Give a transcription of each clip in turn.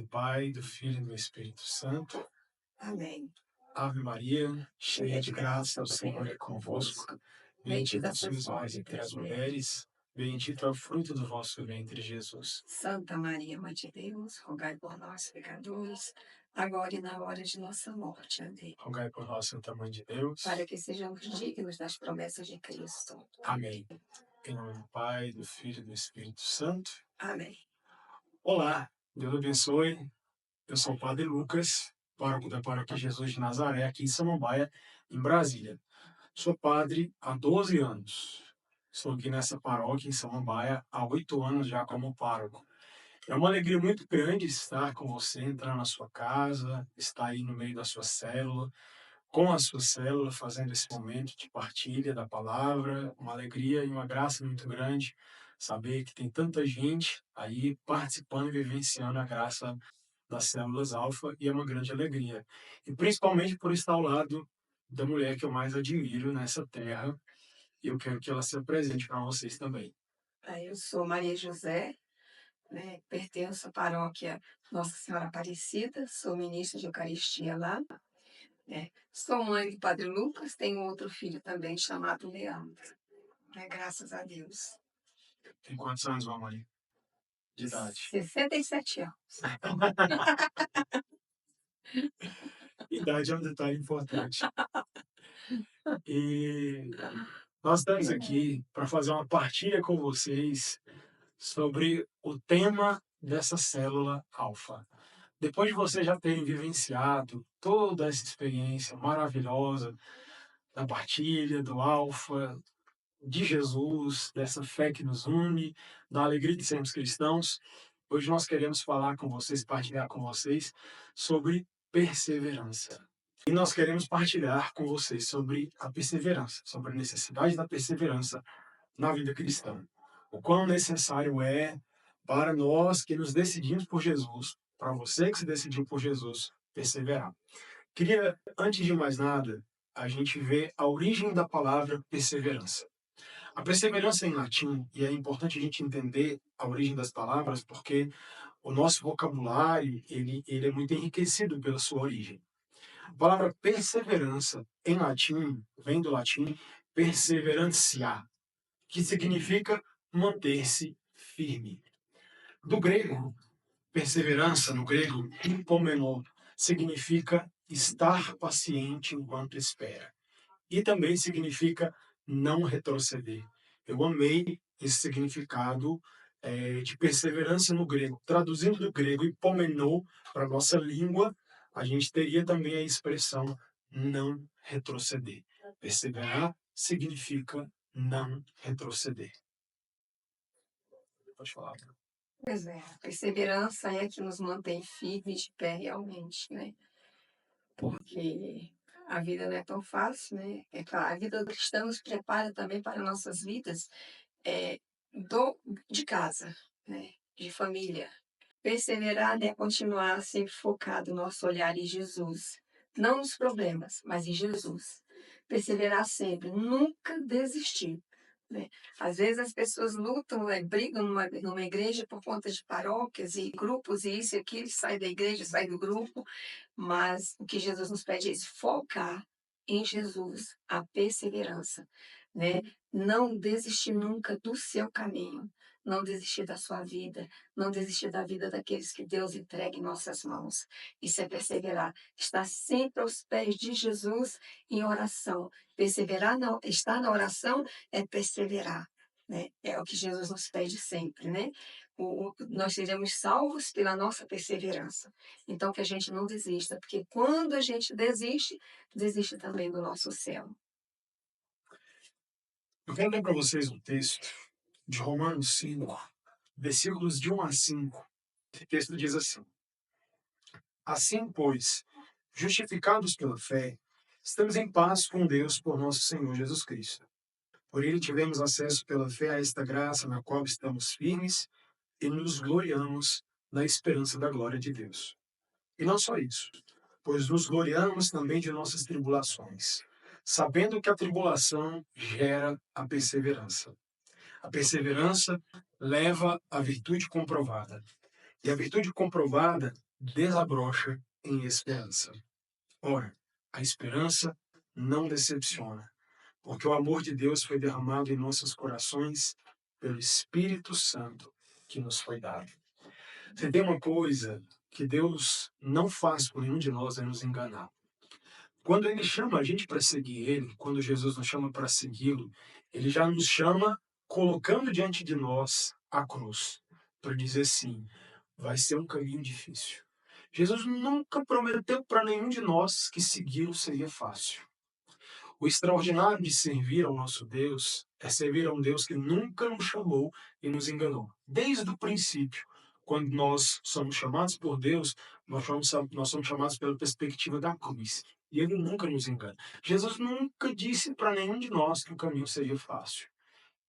Pai, do Filho e do Espírito Santo. Amém. Ave Maria, cheia de graça, o Senhor é convosco. Bendita sois vós entre as mulheres, bendito é o fruto do vosso ventre, Jesus. Santa Maria, Mãe de Deus, rogai por nós, pecadores, agora e na hora de nossa morte. Amém. Rogai por nós, Santa Mãe de Deus. Para que sejamos dignos das promessas de Cristo. Amém. Em nome do Pai, do Filho e do Espírito Santo. Amém. Olá, Deus abençoe. Eu sou o Padre Lucas, pároco da Paróquia Jesus de Nazaré, aqui em Samambaia, em Brasília. Sou padre há 12 anos. Estou aqui nessa paróquia em Samambaia há 8 anos já como pároco. É uma alegria muito grande estar com você, entrar na sua casa, estar aí no meio da sua célula, com a sua célula, fazendo esse momento de partilha da palavra. Uma alegria e uma graça muito grande saber que tem tanta gente aí participando e vivenciando a graça das células alfa, e é uma grande alegria. E principalmente por estar ao lado da mulher que eu mais admiro nessa terra, e eu quero que ela se apresente para vocês também. Eu sou Maria José, pertenço à paróquia Nossa Senhora Aparecida, sou ministra de Eucaristia lá. Sou mãe do Padre Lucas, tenho outro filho também chamado Leandro. Graças a Deus. Tem quantos anos, Maria? De idade? 67 anos. Idade é um detalhe importante. E nós estamos aqui para fazer uma partilha com vocês sobre o tema dessa célula alfa. Depois de vocês já terem vivenciado toda essa experiência maravilhosa da partilha, do alfa, de Jesus, dessa fé que nos une, da alegria de sermos cristãos, hoje nós queremos falar com vocês, partilhar com vocês sobre perseverança. E nós queremos partilhar com vocês sobre a perseverança, sobre a necessidade da perseverança na vida cristã. O quão necessário é para nós que nos decidimos por Jesus, para você que se decidiu por Jesus, perseverar. Queria, antes de mais nada, a gente ver a origem da palavra perseverança. A perseverança em latim, e é importante a gente entender a origem das palavras, porque o nosso vocabulário ele é muito enriquecido pela sua origem. A palavra perseverança, em latim, vem do latim perseverantia, que significa manter-se firme. Do grego, perseverança, no grego, hipomenó, significa estar paciente enquanto espera. E também significa não retroceder. Eu amei esse significado de perseverança no grego. Traduzindo do grego hipomenó para a nossa língua, a gente teria também a expressão não retroceder. Perseverar significa não retroceder. Pode falar. Pois é, a perseverança é que nos mantém firmes de pé realmente, né? Porque a vida não é tão fácil, né? É claro, a vida do cristão nos prepara também para nossas vidas é, de casa, né? De família. Perseverar é continuar sempre focado nosso olhar em Jesus, não nos problemas, mas em Jesus. Perseverar sempre, nunca desistir. Né? Às vezes as pessoas lutam, brigam numa igreja por conta de paróquias e grupos, e isso e aquilo, sai da igreja, sai do grupo, mas o que Jesus nos pede é isso, focar em Jesus, a perseverança, né? Não desistir nunca do seu caminho, não desistir da sua vida, não desistir da vida daqueles que Deus entrega em nossas mãos. Isso é perseverar, estar sempre aos pés de Jesus em oração. Perseverar, não, estar na oração é perseverar, né? É o que Jesus nos pede sempre, né? Nós seremos salvos pela nossa perseverança. Então, que a gente não desista, porque quando a gente desiste, desiste também do nosso céu. Eu quero ler para vocês um texto de Romanos 5, versículos de 1 a 5. Esse texto diz assim: Assim, pois, justificados pela fé, estamos em paz com Deus por nosso Senhor Jesus Cristo. Por ele tivemos acesso pela fé a esta graça na qual estamos firmes e nos gloriamos na esperança da glória de Deus. E não só isso, pois nos gloriamos também de nossas tribulações, sabendo que a tribulação gera a perseverança. A perseverança leva à virtude comprovada. E a virtude comprovada desabrocha em esperança. Ora, a esperança não decepciona, porque o amor de Deus foi derramado em nossos corações pelo Espírito Santo que nos foi dado. Você tem uma coisa que Deus não faz por nenhum de nós é nos enganar. Quando Ele chama a gente para seguir Ele, quando Jesus nos chama para segui-lo, Ele já nos chama colocando diante de nós a cruz, para dizer sim, vai ser um caminho difícil. Jesus nunca prometeu para nenhum de nós que segui-lo seria fácil. O extraordinário de servir ao nosso Deus é servir a um Deus que nunca nos chamou e nos enganou. Desde o princípio, quando nós somos chamados por Deus, nós somos chamados pela perspectiva da cruz. E Ele nunca nos engana. Jesus nunca disse para nenhum de nós que o caminho seria fácil.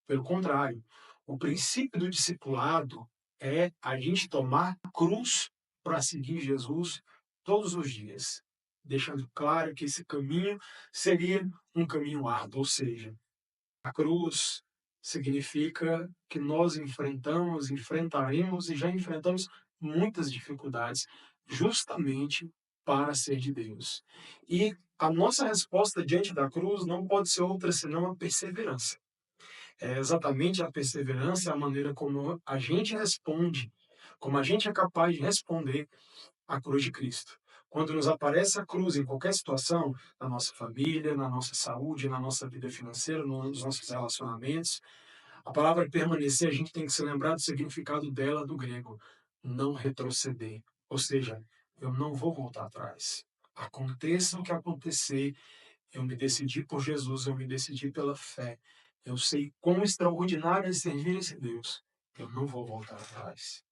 Pelo contrário, o princípio do discipulado é a gente tomar a cruz para seguir Jesus todos os dias, deixando claro que esse caminho seria um caminho árduo, ou seja, a cruz significa que nós enfrentaremos e já enfrentamos muitas dificuldades justamente para ser de Deus. E a nossa resposta diante da cruz não pode ser outra senão a perseverança. É exatamente a perseverança, a maneira como a gente responde, como a gente é capaz de responder à cruz de Cristo. Quando nos aparece a cruz em qualquer situação, na nossa família, na nossa saúde, na nossa vida financeira, nos nossos relacionamentos, a palavra permanecer, a gente tem que se lembrar do significado dela do grego, não retroceder. Ou seja, eu não vou voltar atrás. Aconteça o que acontecer, eu me decidi por Jesus, eu me decidi pela fé. Eu sei quão extraordinário é servir esse Deus. Eu não vou voltar atrás.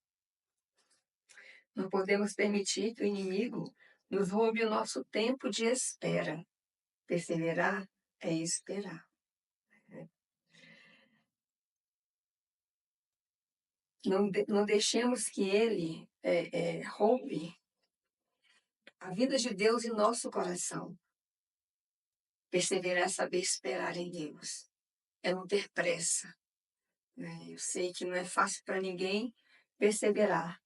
Não podemos permitir que o inimigo nos roube o nosso tempo de espera. Perseverar é esperar. Não deixemos que ele roube a vida de Deus em nosso coração. Perseverar é saber esperar em Deus. É não ter pressa. Né? Eu sei que não é fácil para ninguém perseverar,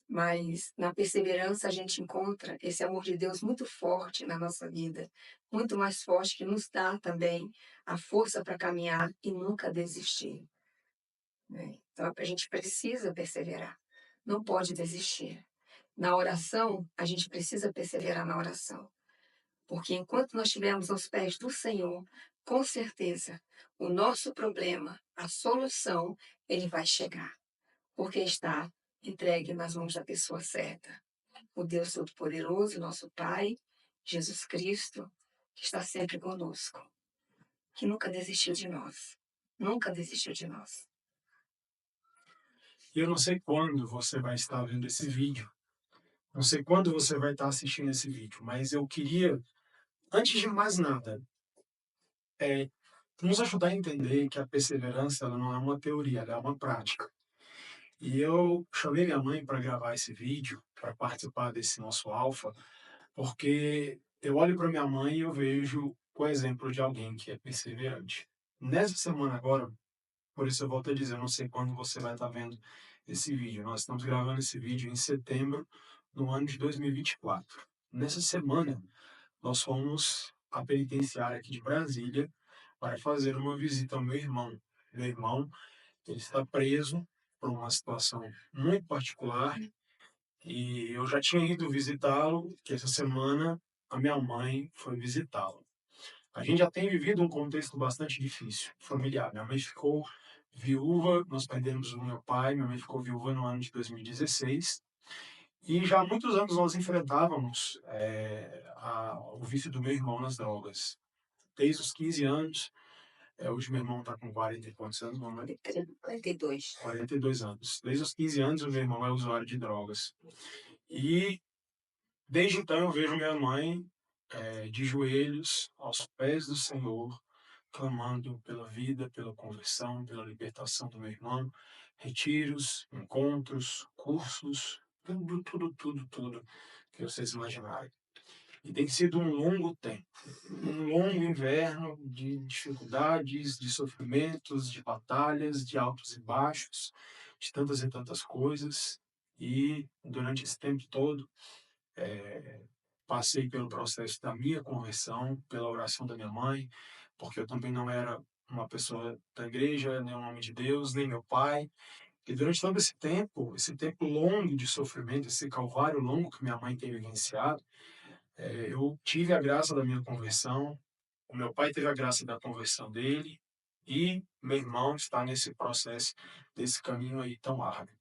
mas na perseverança a gente encontra esse amor de Deus muito forte na nossa vida, muito mais forte, que nos dá também a força para caminhar e nunca desistir. Né? Então a gente precisa perseverar, não pode desistir. Na oração, a gente precisa perseverar na oração, porque enquanto nós estivermos aos pés do Senhor, com certeza, o nosso problema, a solução, ele vai chegar, porque está entregue nas mãos da pessoa certa. O Deus Todo-Poderoso, nosso Pai, Jesus Cristo, que está sempre conosco, que nunca desistiu de nós. Nunca desistiu de nós. E eu não sei quando você vai estar vendo esse vídeo, não sei quando você vai estar assistindo esse vídeo, mas eu queria, antes de mais nada, nos ajudar a entender que a perseverança ela não é uma teoria, ela é uma prática. E eu chamei minha mãe para gravar esse vídeo, para participar desse nosso alfa, porque eu olho para minha mãe e eu vejo o exemplo de alguém que é perseverante. Nessa semana agora, por isso eu volto a dizer, eu não sei quando você vai estar vendo esse vídeo. Nós estamos gravando esse vídeo em setembro, no ano de 2024. Nessa semana, nós fomos à penitenciária aqui de Brasília para fazer uma visita ao meu irmão. Meu irmão, ele está preso por uma situação muito particular e eu já tinha ido visitá-lo, que essa semana a minha mãe foi visitá-lo. A gente já tem vivido um contexto bastante difícil, familiar. Minha mãe ficou viúva, nós perdemos o meu pai, minha mãe ficou viúva no ano de 2016. E já há muitos anos nós enfrentávamos o vício do meu irmão nas drogas. Desde os 15 anos, hoje meu irmão está com 40 e quantos anos, mamãe? 42. 42 anos. Desde os 15 anos, o meu irmão é usuário de drogas. E desde então eu vejo minha mãe de joelhos aos pés do Senhor, clamando pela vida, pela conversão, pela libertação do meu irmão, retiros, encontros, cursos, tudo que vocês imaginarem. E tem sido um longo tempo, um longo inverno de dificuldades, de sofrimentos, de batalhas, de altos e baixos, de tantas e tantas coisas. E durante esse tempo todo, passei pelo processo da minha conversão, pela oração da minha mãe, porque eu também não era uma pessoa da igreja, nem um homem de Deus, nem meu pai. E durante todo esse tempo longo de sofrimento, esse calvário longo que minha mãe tem vivenciado, eu tive a graça da minha conversão, o meu pai teve a graça da conversão dele, e meu irmão está nesse processo, desse caminho aí tão árduo.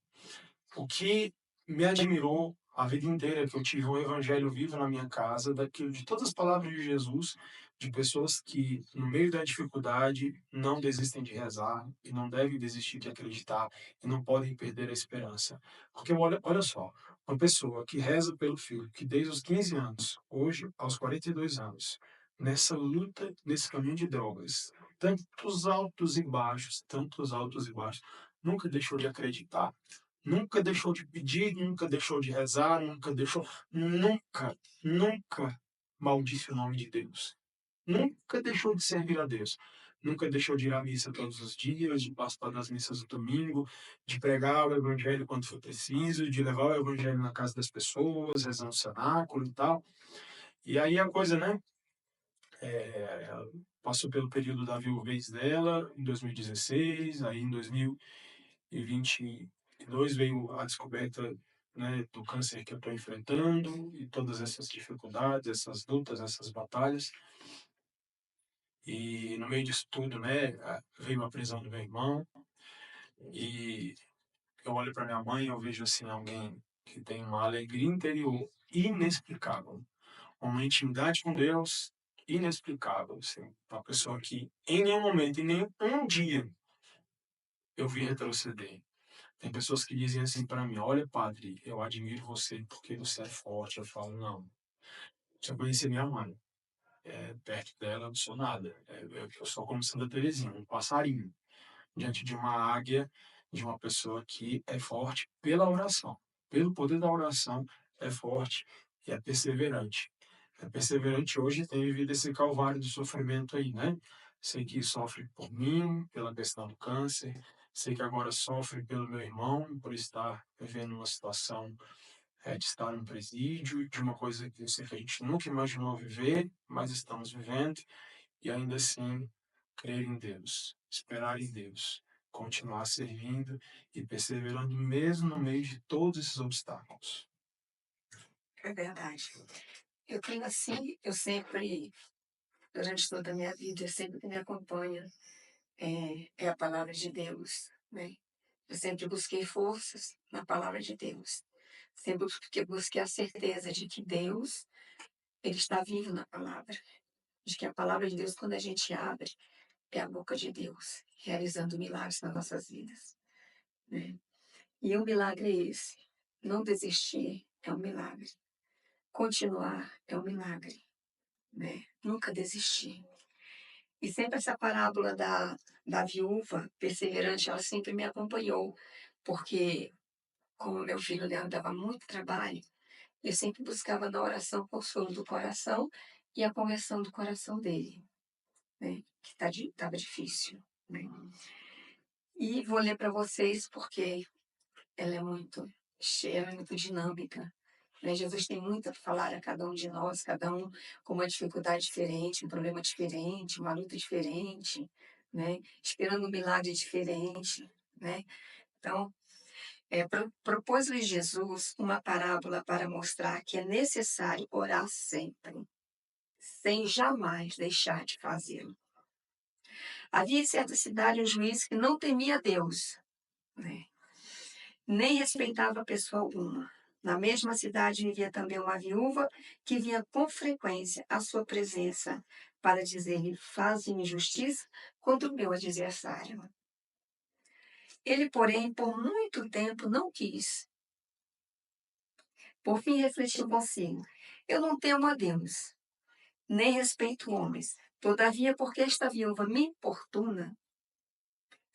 O que me admirou a vida inteira é que eu tive um evangelho vivo na minha casa, daquilo, de todas as palavras de Jesus, de pessoas que, no meio da dificuldade, não desistem de rezar e não devem desistir de acreditar e não podem perder a esperança. Porque olha só, uma pessoa que reza pelo filho, que desde os 15 anos, hoje aos 42 anos, nessa luta, nesse caminho de drogas, tantos altos e baixos, nunca deixou de acreditar, nunca deixou de pedir, nunca deixou de rezar, nunca maldisse o nome de Deus. Nunca deixou de servir a Deus. Nunca deixou de ir à missa todos os dias, de participar das missas do domingo, de pregar o evangelho quando for preciso, de levar o evangelho na casa das pessoas, rezando o cenáculo e tal. E aí a coisa, né? Ela passou pelo período da viuvez dela, em 2016, aí em 2022 veio a descoberta, né, do câncer que eu estou enfrentando e todas essas dificuldades, essas lutas, essas batalhas. E no meio disso tudo, né, veio a prisão do meu irmão e eu olho para minha mãe e eu vejo assim alguém que tem uma alegria interior inexplicável, uma intimidade com Deus inexplicável, assim, uma pessoa que em nenhum momento, em nenhum dia eu vi retroceder. Tem pessoas que dizem assim para mim: olha, padre, eu admiro você porque você é forte. Eu falo: não, se eu conhecer minha mãe, perto dela eu não sou nada. Eu sou como Santa Teresinha, um passarinho, diante de uma águia, de uma pessoa que é forte pela oração. Pelo poder da oração, é forte e é perseverante. É perseverante hoje, tem vivido esse calvário do sofrimento aí, né? Sei que sofre por mim, pela questão do câncer. Sei que agora sofre pelo meu irmão, por estar vivendo uma situação de estar no presídio, de uma coisa que eu sei que a gente nunca imaginou viver, mas estamos vivendo, e ainda assim crer em Deus, esperar em Deus, continuar servindo e perseverando mesmo no meio de todos esses obstáculos. É verdade. Eu tenho assim, eu sempre, durante toda a minha vida, sempre que me acompanha é a palavra de Deus, né? Eu sempre busquei forças na palavra de Deus. Sempre busquei a certeza de que Deus, ele está vivo na palavra. De que a palavra de Deus, quando a gente abre, é a boca de Deus, realizando milagres nas nossas vidas, né? E o milagre é esse. Não desistir é um milagre. Continuar é um milagre, né? Nunca desistir. E sempre essa parábola da viúva perseverante, ela sempre me acompanhou, porque como meu filho Leandro dava muito trabalho, eu sempre buscava na oração o consolo do coração e a conversão do coração dele, né? Que estava difícil, né? E vou ler para vocês porque ela é muito cheia, ela é muito dinâmica, né? Jesus tem muito a falar a cada um de nós, cada um com uma dificuldade diferente, um problema diferente, uma luta diferente, né? Esperando um milagre diferente, né? Então, propôs-lhes Jesus uma parábola para mostrar que é necessário orar sempre, sem jamais deixar de fazê-lo. Havia em certa cidade um juiz que não temia Deus, né? Nem respeitava pessoa alguma. Na mesma cidade vivia também uma viúva que vinha com frequência à sua presença para dizer-lhe: faze-me justiça contra o meu adversário. Ele, porém, por muito tempo não quis. Por fim, refletiu consigo: eu não temo a Deus, nem respeito homens. Todavia, porque esta viúva me importuna,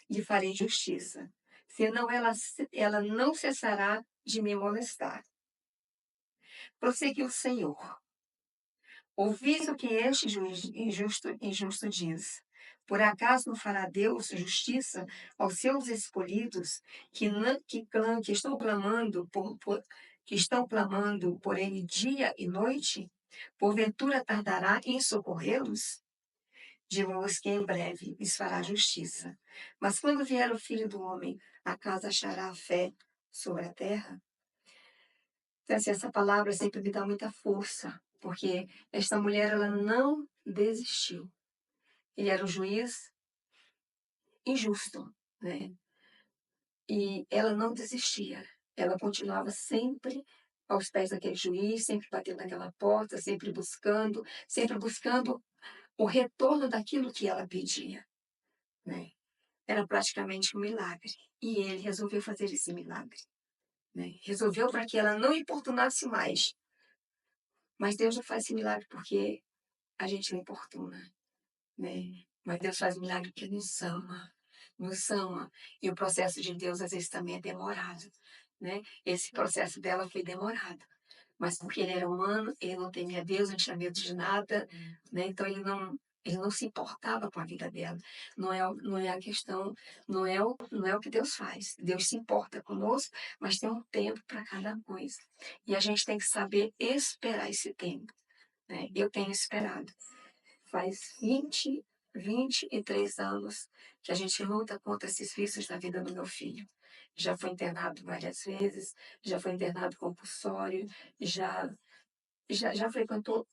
lhe farei justiça. Senão ela não cessará de me molestar. Prosseguiu o Senhor: ouvis o que este juiz injusto diz. Por acaso não fará Deus justiça aos seus escolhidos que estão clamando que estão clamando por ele dia e noite? Porventura tardará em socorrê-los? Digo-vos que em breve lhes fará justiça. Mas quando vier o Filho do Homem, acaso achará fé sobre a terra? Então, assim, essa palavra sempre me dá muita força, porque esta mulher ela não desistiu. Ele era um juiz injusto, né? E ela não desistia. Ela continuava sempre aos pés daquele juiz, sempre batendo naquela porta, sempre buscando o retorno daquilo que ela pedia, né? Era praticamente um milagre. E ele resolveu fazer esse milagre, né? Resolveu para que ela não importunasse mais. Mas Deus não faz esse milagre porque a gente não importuna, né? Mas Deus faz milagre porque nos ama, nos ama. E o processo de Deus às vezes também é demorado, né? Esse processo dela foi demorado. Mas porque ele era humano, ele não temia Deus, não tinha medo de nada, né? Então ele não se importava com a vida dela. Não é a questão, não é o que Deus faz. Deus se importa conosco, mas tem um tempo para cada coisa. E a gente tem que saber esperar esse tempo, né? Eu tenho esperado. Faz 23 anos que a gente luta contra esses vícios na vida do meu filho. Já foi internado várias vezes, já foi internado compulsório, já, já frequentou,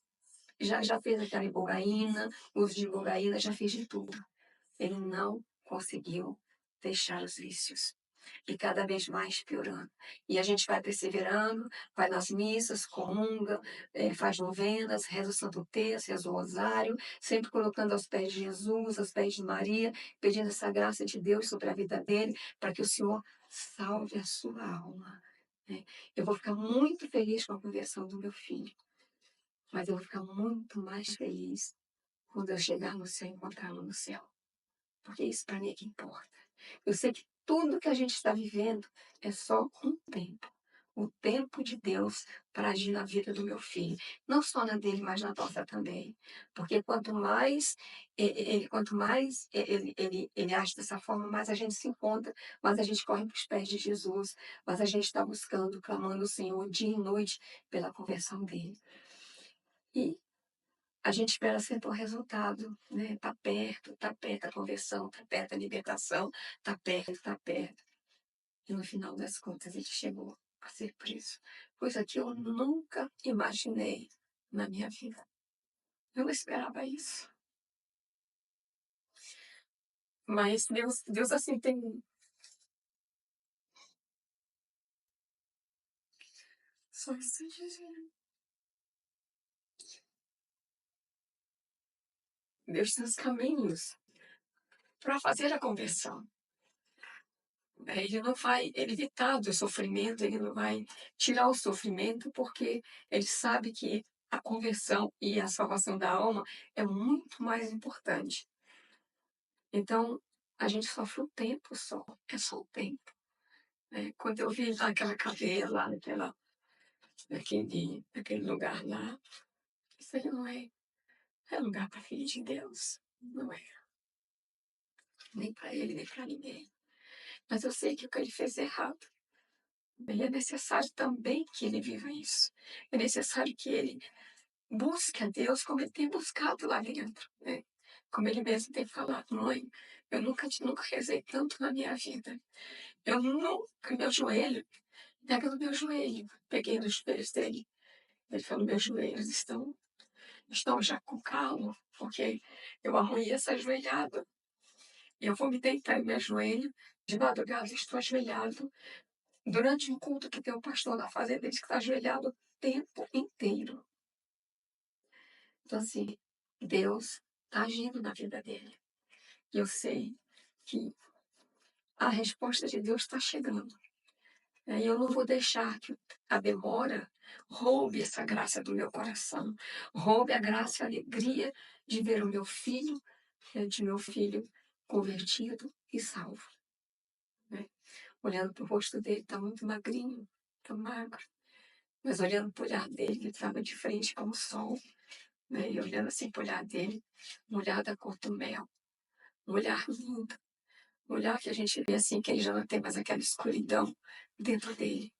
já fez aquela ibogaína, uso de ibogaína, já fez de tudo. Ele não conseguiu deixar os vícios. E cada vez mais piorando. E a gente vai perseverando, vai nas missas, comunga, faz novenas, reza o Santo Terço, reza o Rosário, sempre colocando aos pés de Jesus, aos pés de Maria, pedindo essa graça de Deus sobre a vida dele, para que o Senhor salve a sua alma, né? Eu vou ficar muito feliz com a conversão do meu filho, mas eu vou ficar muito mais feliz quando eu chegar no céu e encontrá-lo no céu. Porque isso para mim é que importa. Eu sei que tudo que a gente está vivendo é só um tempo. O tempo de Deus para agir na vida do meu filho. Não só na dele, mas na nossa também. Porque quanto mais ele age dessa forma, mais a gente se encontra, mais a gente corre para os pés de Jesus, mais a gente está buscando, clamando o Senhor dia e noite pela conversão dele. E a gente espera sempre o resultado, né? Tá perto a conversão, tá perto a libertação, tá perto, tá perto. E no final das contas ele chegou a ser preso. Coisa que eu nunca imaginei na minha vida. Eu não esperava isso. Mas Deus assim tem. Só isso dizer. Deus tem os caminhos para fazer a conversão. Ele não vai evitar do sofrimento, ele não vai tirar o sofrimento, porque ele sabe que a conversão e a salvação da alma é muito mais importante. Então, a gente sofre um tempo só, é só o tempo, né? Quando eu vi lá aquela cadeia lá, naquele lugar lá, isso aí não é lugar para filho de Deus, não é, nem para ele, nem para ninguém. Mas eu sei que o que ele fez é errado. E é necessário também que ele viva isso. É necessário que ele busque a Deus como ele tem buscado lá dentro, né? Como ele mesmo tem falado, mãe, eu nunca rezei tanto na minha vida. Eu nunca, pega no meu joelho, peguei nos joelhos dele. Ele falou, meus joelhos estão já com calo, porque eu arruinei essa ajoelhada. Eu vou me deitar em meu joelho, de madrugada estou ajoelhado. Durante um culto que tem um pastor na fazenda, ele está ajoelhado o tempo inteiro. Então, assim, Deus está agindo na vida dele. E eu sei que a resposta de Deus está chegando. E eu não vou deixar que a demora roube essa graça do meu coração, roube a graça e a alegria de ver o meu filho, de meu filho convertido e salvo, né? Olhando para o rosto dele, está muito magrinho, está magro. Mas olhando para o olhar dele, ele estava de frente para o sol, né? E olhando assim para o olhar dele, um olhar da cor do mel. um olhar lindo, um olhar que a gente vê assim que ele já não tem mais aquela escuridão dentro dele,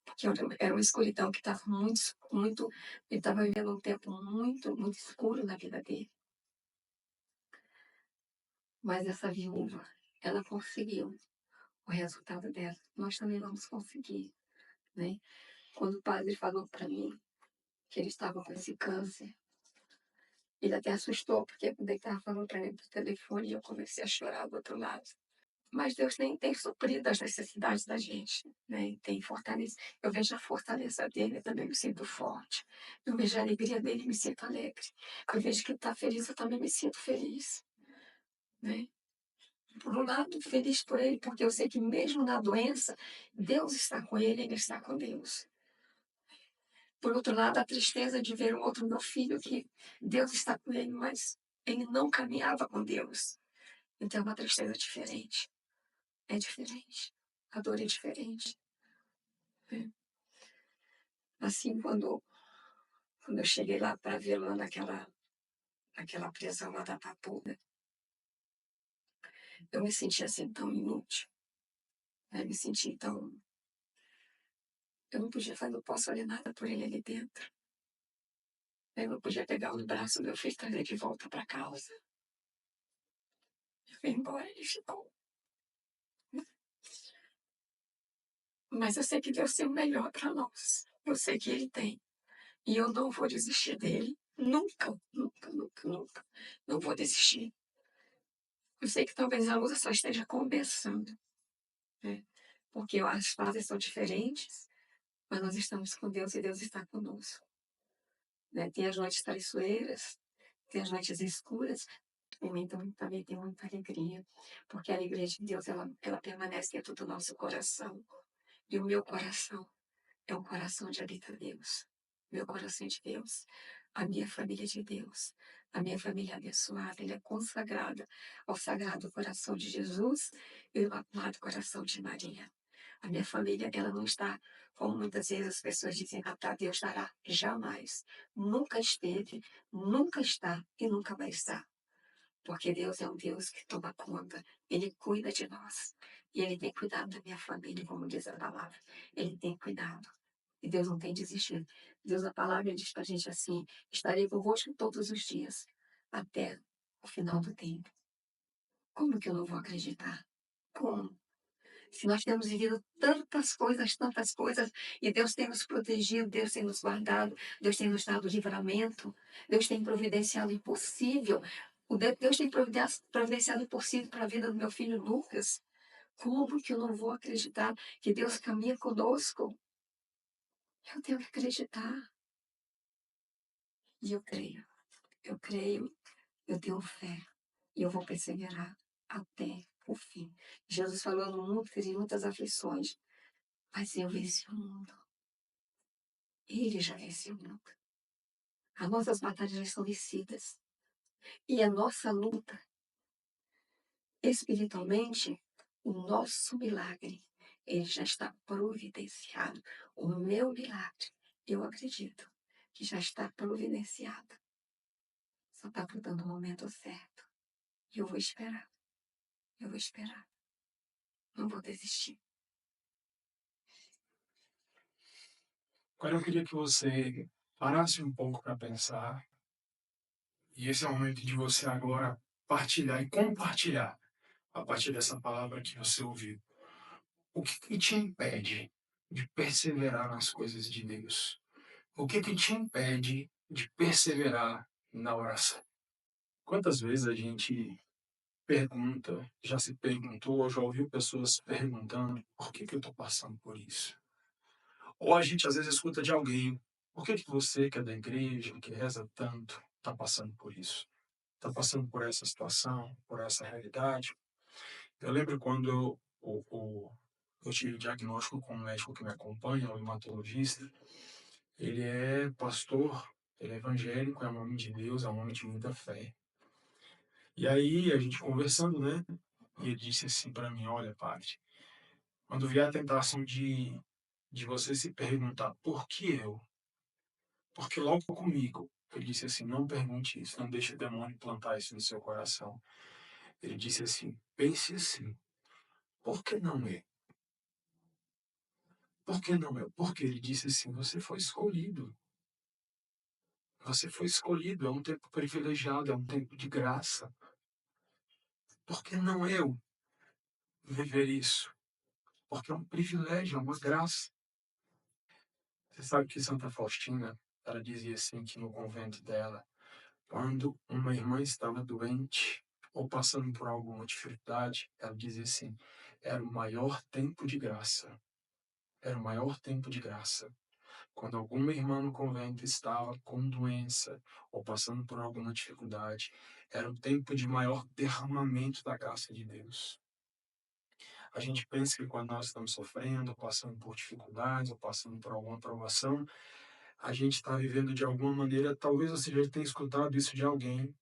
porque era uma escuridão que estava muito, ele estava vivendo um tempo muito escuro na vida dele. Mas essa viúva, ela conseguiu o resultado dela. Nós também vamos conseguir, né? Quando o padre falou para mim que ele estava com esse câncer, ele até assustou, porque quando ele estava falando para mim por telefone, eu comecei a chorar do outro lado. Mas Deus tem suprido as necessidades da gente, né? Tem fortalecido. Eu vejo a fortaleza dele, eu também me sinto forte. Eu vejo a alegria dele, me sinto alegre. Eu vejo que ele está feliz, eu também me sinto feliz, né? Por um lado, feliz por ele, porque eu sei que mesmo na doença, Deus está com ele, ele está com Deus. Por outro lado, a tristeza de ver um outro meu filho que Deus está com ele, mas ele não caminhava com Deus. Então é uma tristeza diferente. É diferente. A dor é diferente. Né? Assim, quando eu cheguei lá para vê-lo lá naquela prisão lá da Papuda, eu me senti assim tão inútil. Né? Me senti tão. Eu não podia fazer, não posso fazer nada por ele ali dentro. Eu não podia pegar no braço do meu filho e trazer de volta para casa. Eu fui embora, ele ficou. Mas eu sei que Deus tem o melhor para nós. Eu sei que Ele tem. E eu não vou desistir dele. Nunca, nunca, nunca, nunca. Não vou desistir. Eu sei que talvez a luta só esteja começando. Né? Porque as fases são diferentes, mas nós estamos com Deus e Deus está conosco. Né? Tem as noites traiçoeiras, tem as noites escuras, também tem muita alegria, porque a alegria de Deus ela permanece dentro do nosso coração. E o meu coração é um coração de habita Deus. Meu coração é de Deus. A minha família é de Deus. A minha família é abençoada. Ele é consagrada ao sagrado coração de Jesus e ao imaculado coração de Maria. A minha família, ela não está, como muitas vezes as pessoas dizem, para Deus estará. Jamais. Nunca esteve, nunca está e nunca vai estar. Porque Deus é um Deus que toma conta. Ele cuida de nós. E Ele tem cuidado da minha família, como diz a palavra. Ele tem cuidado. E Deus não tem desistido. Deus, a palavra diz para a gente assim: estarei convosco todos os dias, até o final do tempo. Como que eu não vou acreditar? Como? Se nós temos vivido tantas coisas, e Deus tem nos protegido, Deus tem nos guardado, Deus tem nos dado livramento, Deus tem providenciado o impossível, Deus tem providenciado o impossível para a vida do meu filho Lucas. Como que eu não vou acreditar que Deus caminha conosco? Eu tenho que acreditar. E eu creio, eu tenho fé, e eu vou perseverar até o fim. Jesus falou no mundo teria muitas aflições, mas eu venci o mundo. Ele já venceu o mundo. As nossas batalhas já estão vencidas. E a nossa luta, espiritualmente, o nosso milagre, ele já está providenciado. O meu milagre, eu acredito que já está providenciado. Só está faltando o momento certo. E eu vou esperar. Eu vou esperar. Não vou desistir. Agora eu queria que você parasse um pouco para pensar, e esse é o momento de você agora partilhar e compartilhar a partir dessa palavra que você ouviu. O que que te impede de perseverar nas coisas de Deus? O que que te impede de perseverar na oração? Quantas vezes a gente pergunta, já se perguntou, ou já ouviu pessoas perguntando por que eu estou passando por isso? Ou a gente às vezes escuta de alguém, por que você que é da igreja, que reza tanto, está passando por isso? Está passando por essa situação, por essa realidade? Eu lembro quando eu tive diagnóstico com um médico que me acompanha, um hematologista. Ele é pastor, ele é evangélico, é um homem de Deus, é um homem de muita fé. E aí, a gente conversando, né? E ele disse assim para mim: olha, padre, quando vier a tentação de você se perguntar por que eu, porque logo comigo, ele disse assim: não pergunte isso, não deixe o demônio plantar isso no seu coração. Ele disse assim: pense assim, por que não é? Por que não é? Porque ele disse assim: você foi escolhido. Você foi escolhido, é um tempo privilegiado, é um tempo de graça. Por que não eu viver isso? Porque é um privilégio, é uma graça. Você sabe que Santa Faustina, ela dizia assim que no convento dela, quando uma irmã estava doente ou passando por alguma dificuldade, ela dizia assim, era o maior tempo de graça. Era o maior tempo de graça. Quando alguma irmã no convento estava com doença ou passando por alguma dificuldade, era o tempo de maior derramamento da graça de Deus. A gente pensa que quando nós estamos sofrendo, passando por dificuldades, ou passando por alguma provação, a gente está vivendo de alguma maneira, talvez você já tenha escutado isso de alguém,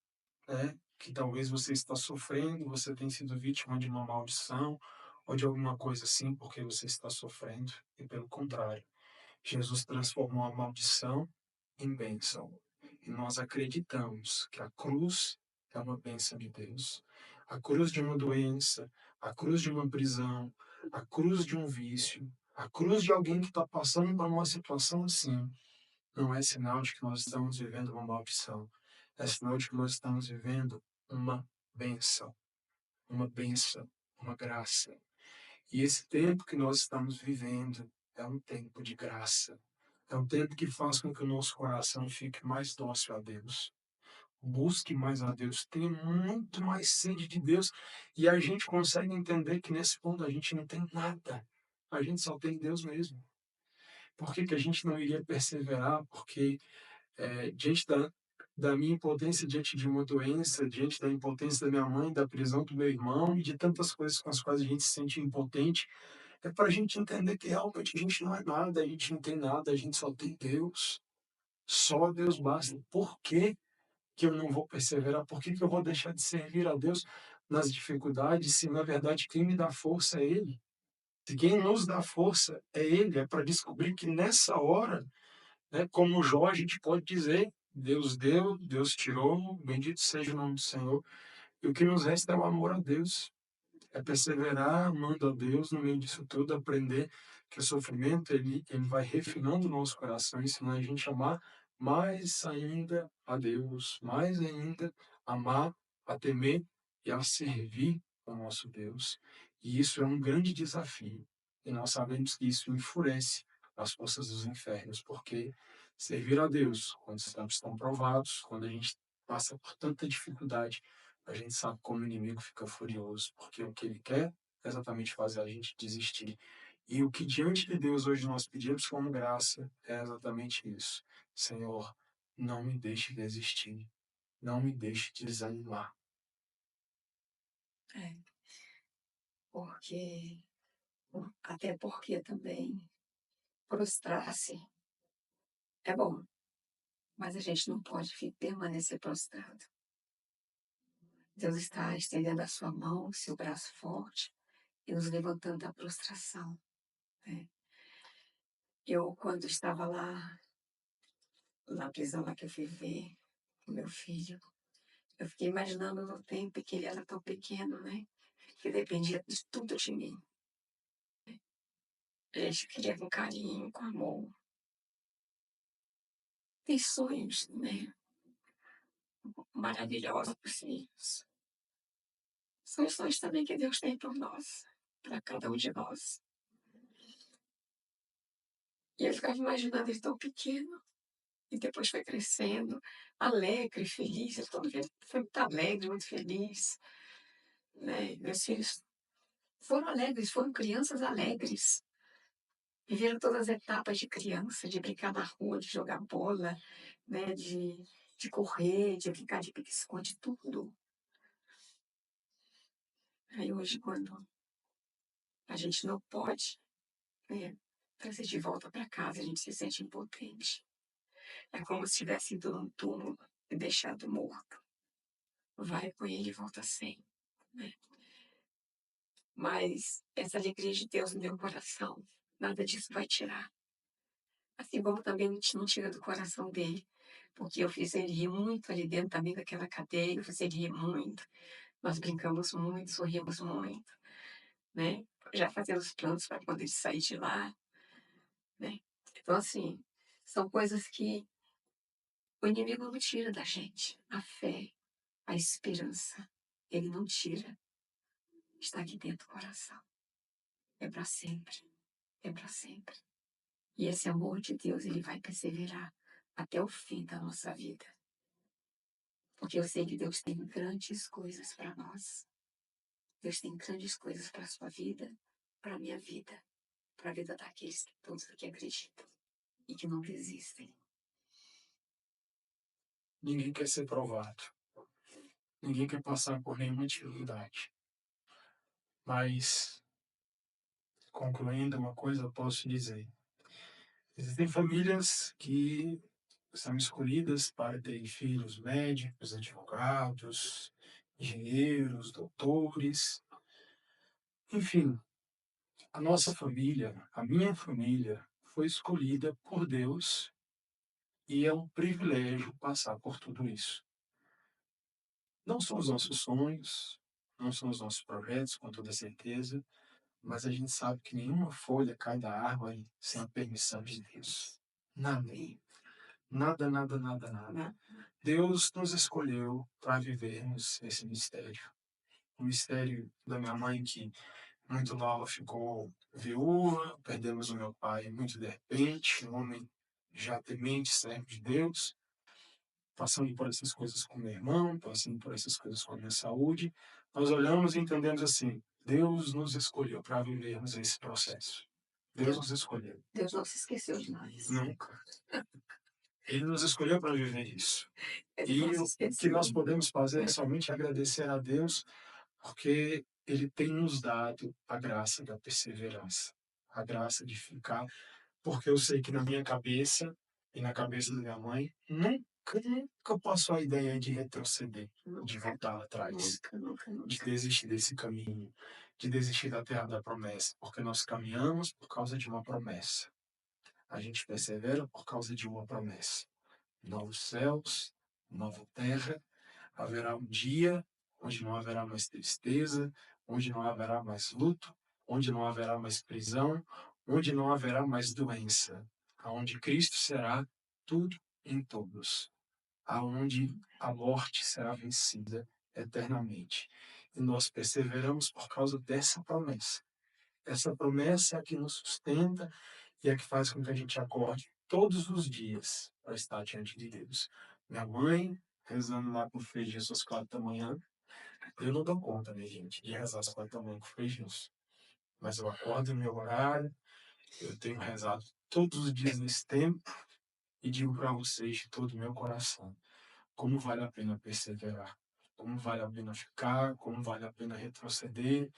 né? Que talvez você está sofrendo, você tenha sido vítima de uma maldição, ou de alguma coisa assim, porque você está sofrendo, e pelo contrário. Jesus transformou a maldição em bênção. E nós acreditamos que a cruz é uma bênção de Deus. A cruz de uma doença, a cruz de uma prisão, a cruz de um vício, a cruz de alguém que está passando por uma situação assim, não é sinal de que nós estamos vivendo uma maldição. É sinal de que nós estamos vivendo uma bênção, uma graça. E esse tempo que nós estamos vivendo é um tempo de graça. É um tempo que faz com que o nosso coração fique mais dócil a Deus. Busque mais a Deus, tenha muito mais sede de Deus. E a gente consegue entender que nesse ponto a gente não tem nada. A gente só tem Deus mesmo. Por que, que a gente não iria perseverar? Porque diante da minha impotência, diante de uma doença, diante da impotência da minha mãe, da prisão do meu irmão e de tantas coisas com as quais a gente se sente impotente, é para a gente entender que realmente a gente não é nada, a gente não tem nada, a gente só tem Deus. Só Deus basta. Por que que eu não vou perseverar? Por que que eu vou deixar de servir a Deus nas dificuldades, se na verdade quem me dá força é Ele? Se quem nos dá força é Ele, é para descobrir que nessa hora, né, como Jó, a gente pode dizer: Deus deu, Deus tirou, bendito seja o nome do Senhor. E o que nos resta é o amor a Deus. É perseverar, amando a Deus no meio disso tudo, aprender que o sofrimento ele vai refinando o nosso coração, ensinando a gente a amar mais ainda a Deus, mais ainda amar, a temer e a servir o nosso Deus. E isso é um grande desafio. E nós sabemos que isso enfurece as forças dos infernos, porque servir a Deus, quando estamos tão provados, quando a gente passa por tanta dificuldade, a gente sabe como o inimigo fica furioso, porque o que ele quer é exatamente fazer a gente desistir. E o que diante de Deus hoje nós pedimos como graça é exatamente isso. Senhor, não me deixe desistir, não me deixe desanimar. É, porque, até porque também prostrar-se é bom, mas a gente não pode permanecer prostrado. Deus está estendendo a sua mão, seu braço forte, e nos levantando da prostração, né? Eu, quando estava lá, na prisão lá que eu fui ver o meu filho, eu fiquei imaginando no tempo que ele era tão pequeno, né? Que dependia de tudo de mim. A gente queria com carinho, com amor. Tem sonhos, né? Maravilhosos para os filhos. São os sonhos também que Deus tem por nós, para cada um de nós. E eu ficava imaginando ele tão pequeno, e depois foi crescendo, alegre, feliz. Ele todo dia foi muito alegre, muito feliz, né? Meus filhos foram alegres, foram crianças alegres. Viveram todas as etapas de criança, de brincar na rua, de jogar bola, né? De correr, de brincar de pique-esconde, tudo. Aí hoje, quando a gente não pode, né, trazer de volta para casa, a gente se sente impotente. É como se tivesse ido num túmulo e deixado morto. Vai com ele e volta sem, né? Mas essa alegria de Deus no meu coração, nada disso vai tirar. Assim como também não tira do coração dele, porque eu fiz ele rir muito ali dentro também daquela cadeia, eu fiz ele rir muito. Nós brincamos muito, sorrimos muito, né? Já fazemos planos para poder sair de lá, né? Então, assim, são coisas que o inimigo não tira da gente. A fé, a esperança, ele não tira. Está aqui dentro do coração. É para sempre. É para sempre. E esse amor de Deus, ele vai perseverar até o fim da nossa vida. Porque eu sei que Deus tem grandes coisas para nós. Deus tem grandes coisas para a sua vida, para a minha vida, para a vida daqueles que todos que acreditam e que não desistem. Ninguém quer ser provado. Ninguém quer passar por nenhuma dificuldade. Mas, concluindo uma coisa, eu posso dizer. Existem famílias que são escolhidas para terem filhos médicos, advogados, engenheiros, doutores. Enfim, a nossa família, a minha família, foi escolhida por Deus e é um privilégio passar por tudo isso. Não são os nossos sonhos, não são os nossos projetos, com toda certeza, mas a gente sabe que nenhuma folha cai da árvore sem a permissão de Deus. Nada, nada, nada, nada, nada. Deus nos escolheu para vivermos esse mistério. O mistério da minha mãe, que muito nova ficou viúva, perdemos o meu pai muito de repente, um homem já temente, servo de Deus, passando por essas coisas com meu irmão, passando por essas coisas com a minha saúde. Nós olhamos e entendemos assim, Deus nos escolheu para vivermos esse processo. Deus nos escolheu. Deus não se esqueceu de nós. Nunca. Ele nos escolheu para viver isso. Ele E não se o que esqueceu. nós podemos fazer é somente agradecer a Deus, porque Ele tem nos dado a graça da perseverança, a graça de ficar, porque eu sei que na minha cabeça e na cabeça da minha mãe, nunca passou a ideia de retroceder, de voltar atrás, de desistir desse caminho, de desistir da terra da promessa, porque nós caminhamos por causa de uma promessa. A gente persevera por causa de uma promessa. Novos céus, nova terra, haverá um dia onde não haverá mais tristeza, onde não haverá mais luto, onde não haverá mais prisão, onde não haverá mais doença, aonde Cristo será tudo em todos, aonde a morte será vencida eternamente. E nós perseveramos por causa dessa promessa. Essa promessa é a que nos sustenta e é a que faz com que a gente acorde todos os dias para estar diante de Deus. Minha mãe, rezando lá com o Frei Jesus às 4 da manhã, eu não dou conta, né, gente, de rezar às 4 da manhã com o Frei Jesus. Mas eu acordo no meu horário, eu tenho rezado todos os dias nesse tempo e digo para vocês de todo o meu coração como vale a pena perseverar, como vale a pena ficar, como vale a pena retroceder.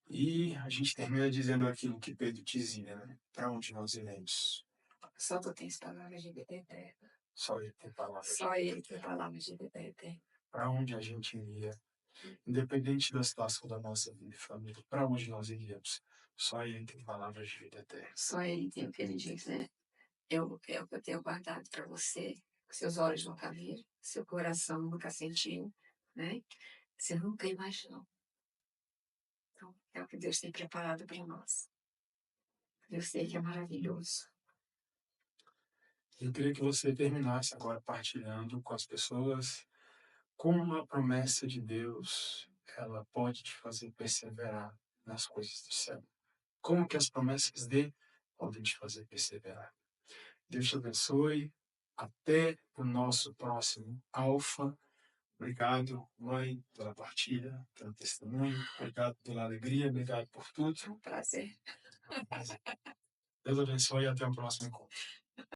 E a gente termina dizendo aquilo que Pedro dizia, né? Para onde nós iremos? Só tu tens palavras de vida eterna. Só Ele tem palavras. Só Ele tem palavras de vida eterna. Para onde a gente iria? Independente da situação da nossa vida e família, para onde nós iríamos? Só Ele tem palavras de vida eterna. Só Ele tem o que Ele diz, né? É o que eu tenho guardado para você. Seus olhos nunca viram, seu coração nunca sentiu, né? Você nunca imaginou. Então, é o que Deus tem preparado para nós. Eu sei que é maravilhoso. Eu queria que você terminasse agora partilhando com as pessoas como a promessa de Deus ela pode te fazer perseverar nas coisas do céu. Como que as promessas dele podem te fazer perseverar. Deus te abençoe. Até o nosso próximo Alfa. Obrigado, mãe, pela partilha, pelo testemunho. Obrigado pela alegria, obrigado por tudo. É um prazer. Deus abençoe e até o próximo encontro.